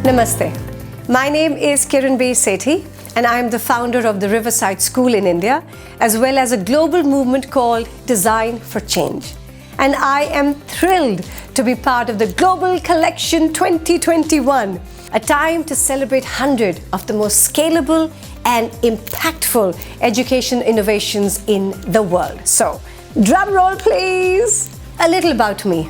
Namaste. My name is Kiran Sethi, and I am the founder of the Riverside School in India, as well as a global movement called Design for Change. And I am thrilled to be part of the Global Collection 2021, a time to celebrate 100 of the most scalable and impactful education innovations in the world. So, drum roll please! A little about me.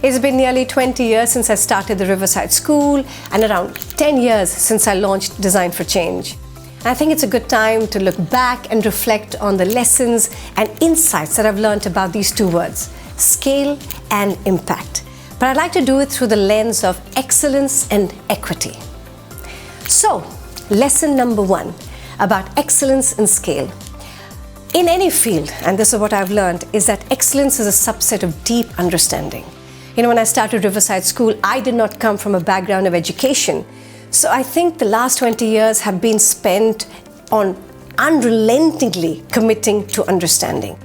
It's been nearly 20 years since I started the Riverside School and around 10 years since I launched Design for Change. And I think it's a good time to look back and reflect on the lessons and insights that I've learned about these two words, scale and impact. But I'd like to do it through the lens of excellence and equity. So, lesson number 1 about excellence and scale. In any field, and this is what I've learned, is that excellence is a subset of deep understanding. You know, when I started Riverside School, I did not come from a background of education. So I think the last 20 years have been spent on unrelentingly committing to understanding.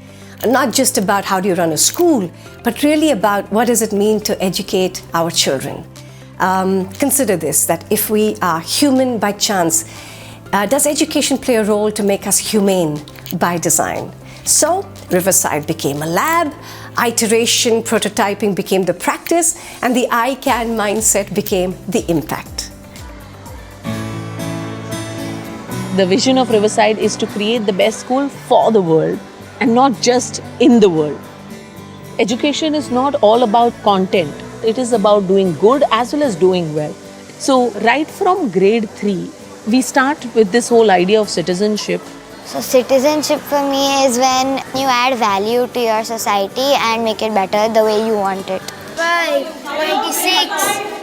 Not just about how do you run a school, but really about what does it mean to educate our children. Consider this, that if we are human by chance, does education play a role to make us humane by design? So Riverside became a lab, iteration, prototyping became the practice, and the I can mindset became the impact. The vision of Riverside is to create the best school for the world and not just in the world. Education is not all about content. It is about doing good as well as doing well. So right from grade 3, we start with this whole idea of citizenship. So citizenship for me is when you add value to your society and make it better the way you want it. 26.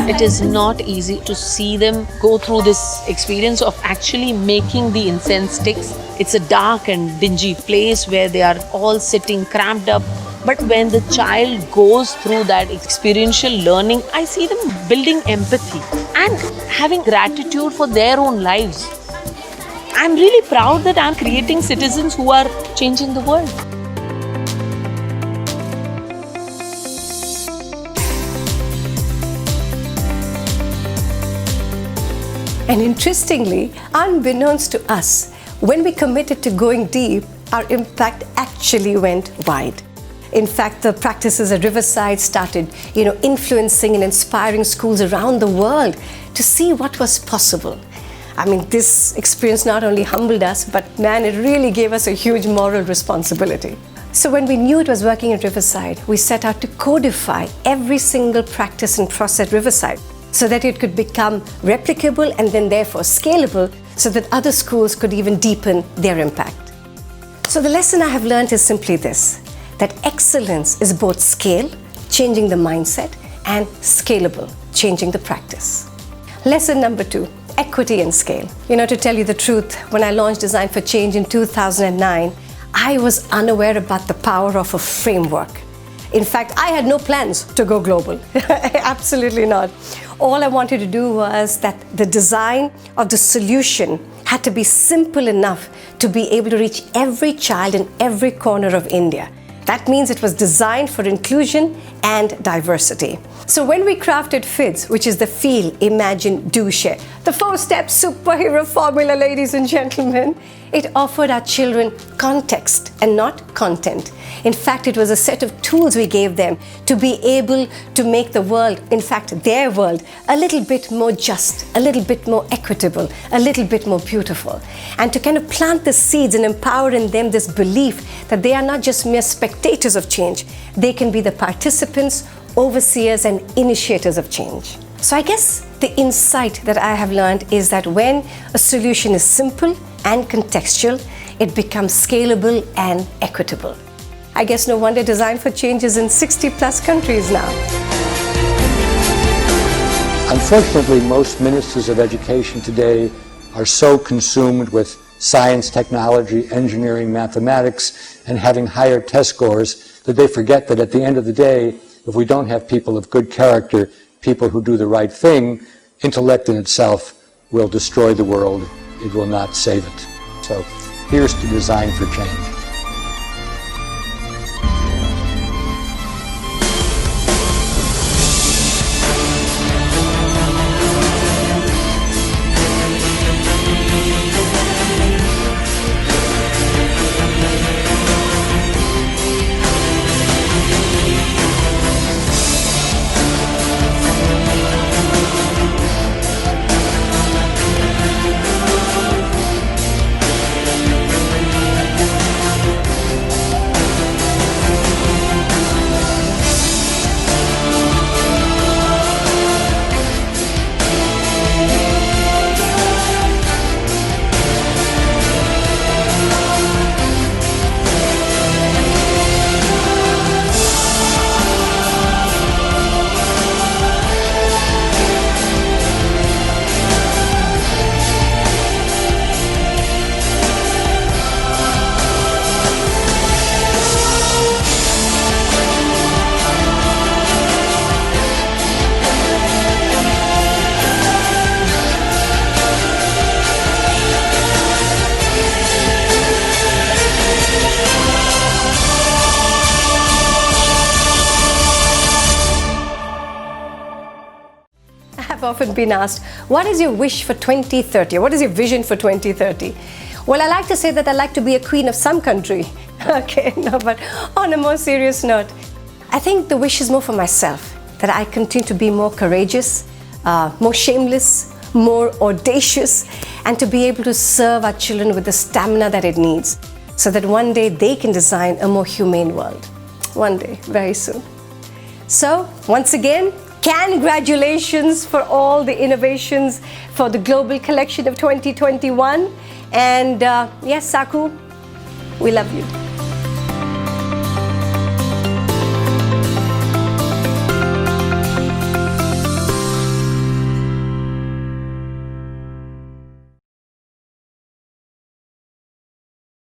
It is not easy to see them go through this experience of actually making the incense sticks. It's a dark and dingy place where they are all sitting cramped up. But when the child goes through that experiential learning, I see them building empathy and having gratitude for their own lives. I'm really proud that I'm creating citizens who are changing the world. And interestingly, unbeknownst to us, when we committed to going deep, our impact actually went wide. In fact, the practices at Riverside started, influencing and inspiring schools around the world to see what was possible. I mean, this experience not only humbled us, but man, it really gave us a huge moral responsibility. So when we knew it was working at Riverside, we set out to codify every single practice and process at Riverside so that it could become replicable and then therefore scalable so that other schools could even deepen their impact. So the lesson I have learned is simply this, that excellence is both scale, changing the mindset, and scalable, changing the practice. Lesson number 2. Equity and scale. To tell you the truth, when I launched Design for Change in 2009, I was unaware about the power of a framework. In fact, I had no plans to go global. Absolutely not. All I wanted to do was that the design of the solution had to be simple enough to be able to reach every child in every corner of India. That means it was designed for inclusion and diversity. So when we crafted FIDS, which is the Feel, Imagine, Do, Share, the 4-step superhero formula, ladies and gentlemen, it offered our children context and not content. In fact, it was a set of tools we gave them to be able to make the world, in fact, their world, a little bit more just, a little bit more equitable, a little bit more beautiful. And to kind of plant the seeds and empower in them this belief that they are not just mere spectators of change, they can be the participants, overseers, and initiators of change. So I guess the insight that I have learned is that when a solution is simple and contextual, it becomes scalable and equitable. I guess no wonder Design for Change is in 60 plus countries now. Unfortunately, most ministers of education today are so consumed with science, technology, engineering, mathematics, and having higher test scores that they forget that at the end of the day, if we don't have people of good character, people who do the right thing, intellect in itself will destroy the world. It will not save it. So here's to Design for Change. I've often been asked, what is your wish for 2030? What is your vision for 2030? Well, I like to say that I like to be a queen of some country. Okay, no, but on a more serious note, I think the wish is more for myself, that I continue to be more courageous, more shameless, more audacious, and to be able to serve our children with the stamina that it needs, so that one day they can design a more humane world. One day, very soon. So, once again, congratulations for all the innovations for the Global Collection of 2021. And yes, Saku, we love you.